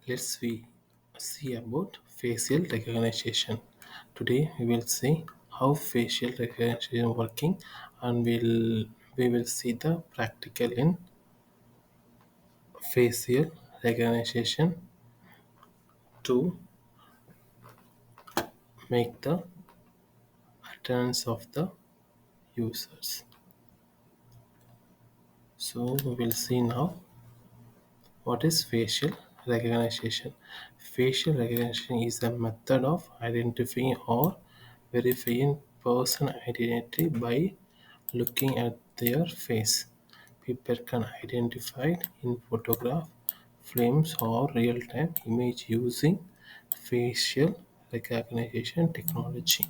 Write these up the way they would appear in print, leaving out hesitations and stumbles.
Let's see about facial recognition. Today we will see how facial recognition working, and we will see the practical in facial recognition to make the attendance of the users. So we will see now what is facial recognition. Facial recognition is a method of identifying or verifying person identity by looking at their face. People can identify in photograph, frames or real-time image using facial recognition technology.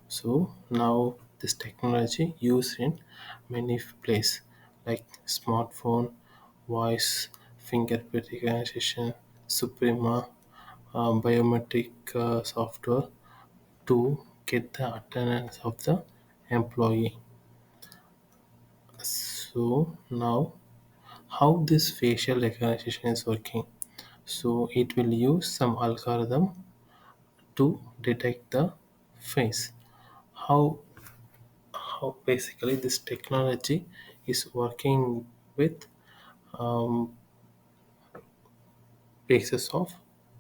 So now this technology used in many places like smartphone, voice, fingerprint recognition, Suprema, biometric software to get the attendance of the employee. So now how this facial recognition is working. So it will use some algorithm to detect the face. How how basically this technology is working with um, basis of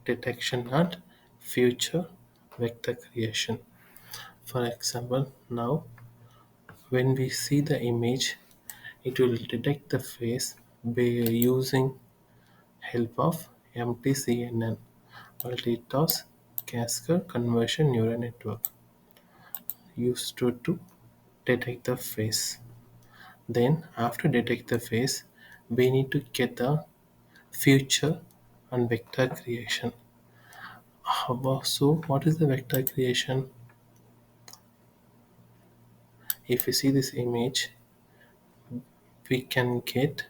detection and future vector creation. For example, now when we see the image, it will detect the face by using help of MTCNN, multitask cascade conversion neural network, used to detect the face. Then after detect the face, we need to get the future and vector creation. So what is the vector creation? If you see this image, we can get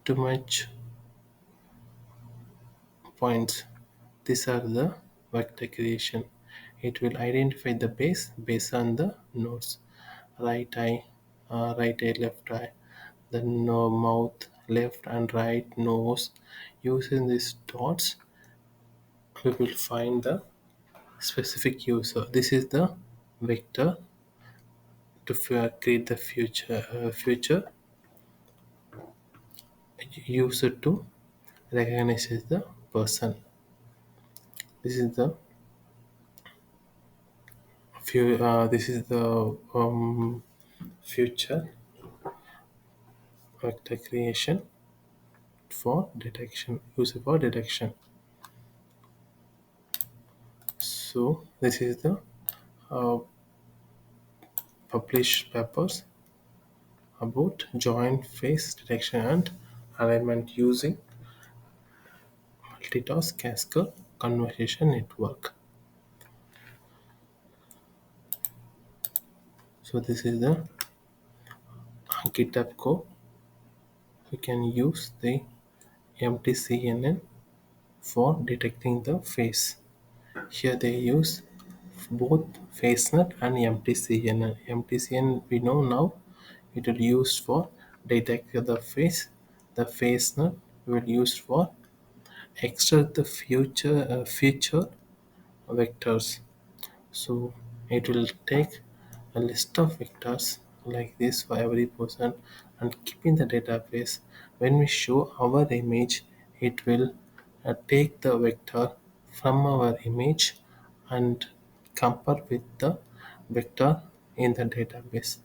too much points. These are the vector creation. It will identify the base based on the nodes. Right eye, right eye, left eye, the mouth, left and right nose. Using these dots, we will find the specific user. This is the vector to create the future user to recognize the person. This is the future vector creation for detection, user for detection. So this is the uh, published papers about joint face detection and alignment using multitask cascade conversation network. So this is the GitHub code. We can use the MTCNN for detecting the face. Here they use both FaceNet and MTCNN. MTCN we know now it will used for detect the face. The FaceNet will use for extract the future vectors. So it will take a list of vectors like this for every person and keep in the database. When we show our image, it will take the vector from our image and compare with the vector in the database.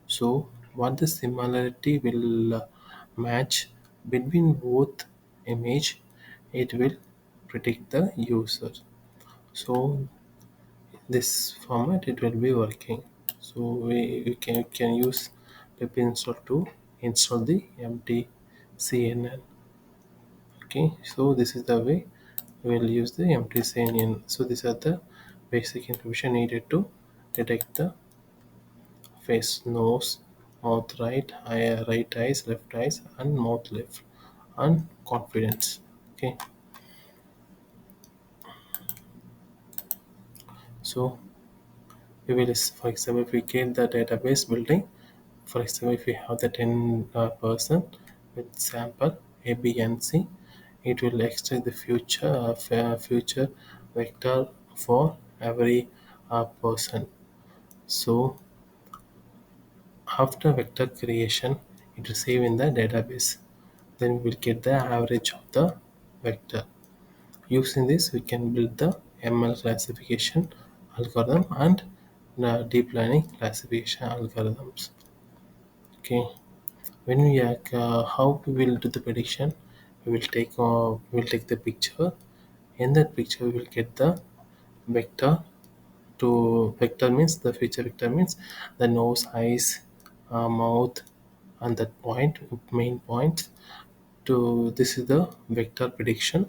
So what the similarity will match between both image, it will predict the user. So this format it will be working. So we can use pip install to install the MTCNN. Okay, so this is the way we will use the MTCNN. So these are the basic information needed to detect the face, nose, mouth, right eyes, left eyes, and mouth left, and confidence. Okay, so we will, for example, if we get the database building. For example, if we have the 10 person with sample A, B, and C, it will extract the future vector for every person. So after vector creation, it will save in the database. Then we will get the average of the vector. Using this, we can build the ML classification algorithm and the deep learning classification algorithms. Okay, when we how we will do the prediction, we will take the picture. In that picture, we will get the vector. To vector means the feature vector means the nose, eyes, mouth, and that point main point. To this is the vector prediction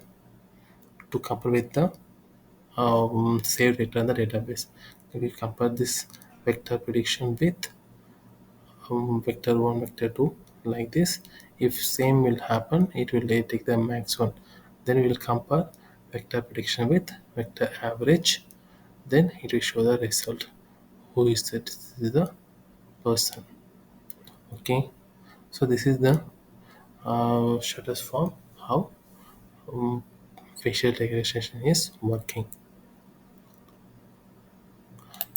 to couple with the saved vector in the database. We compare this vector prediction with vector 1, vector 2 like this. If same will happen, it will take the max one. Then we will compare vector prediction with vector average. Then it will show the result. Who is it? This is the person. Okay. So this is the shortest form how um, facial recognition is working.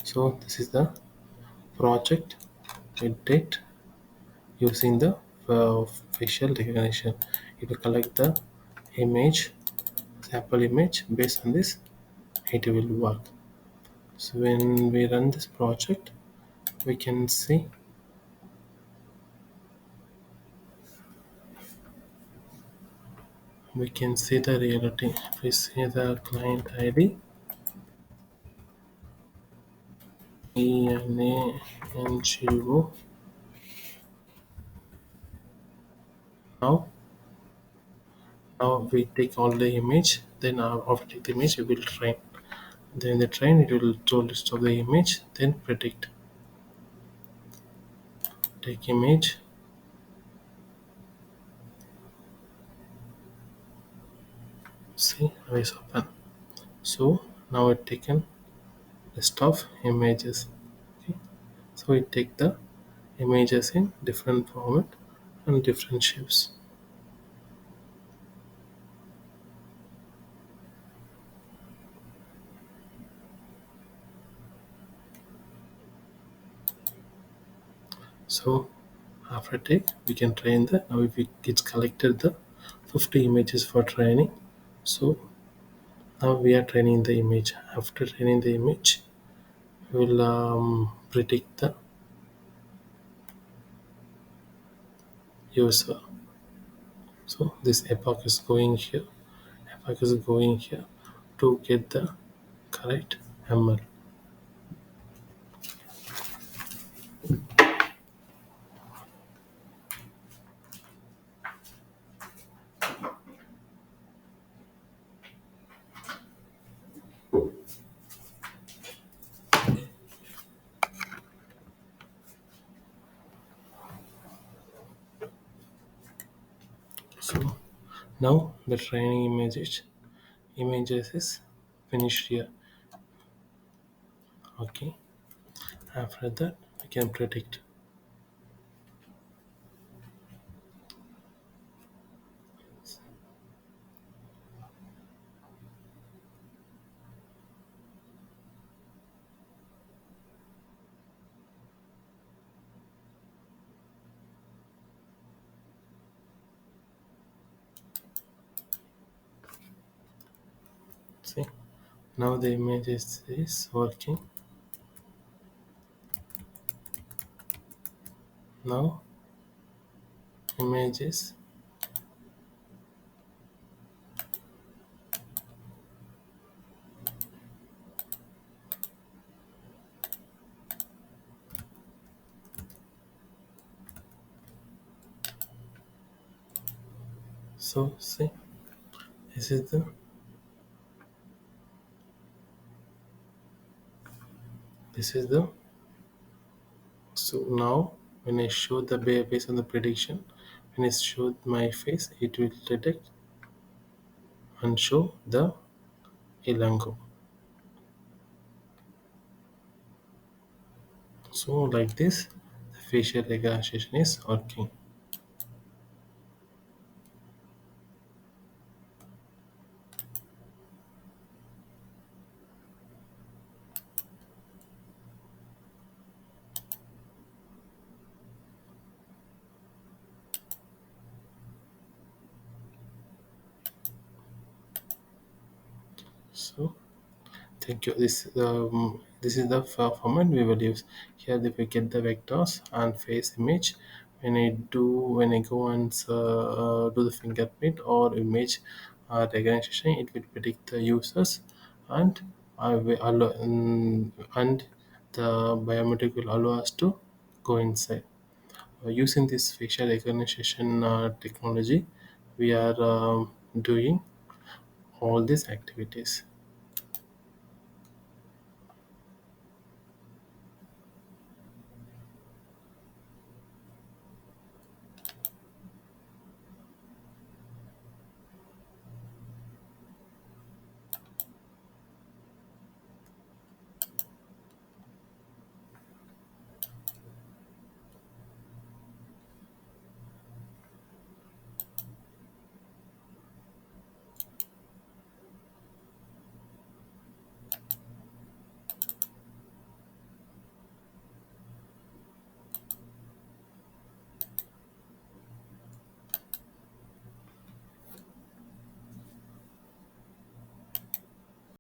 So this is the project we did using the uh, facial recognition. It will collect the image, sample image. Based on this, it will work. So when we run this project, we can see the reality. If we see the client ID, ENANGO. Now, we take all the image. Then after take the image, we will train. Then the train it will show list of the image. Then predict. Take image. See, eyes open. So now it taken list of images. Okay. So we take the images in different format and different shapes. So after take, we can train the. Now if it's collected the 50 images for training. So now we are training the image. After training the image, we will predict the user. So this epoch is going here. Epoch is going here to get the correct ML. So now the training images is finished here. Okay. After that, we can predict. See, now the image is working. Now images. So see, this is the this is the so now when I show the based on the prediction, when I show my face, it will detect and show the Elango. So like this, the facial recognition is working. So thank you. This is the format we will use. Here we get the vectors and face image. When I go and do the fingerprint or image recognition, it will predict the users, and I will allow, and the biometric will allow us to go inside. Using this facial recognition technology, we are doing all these activities.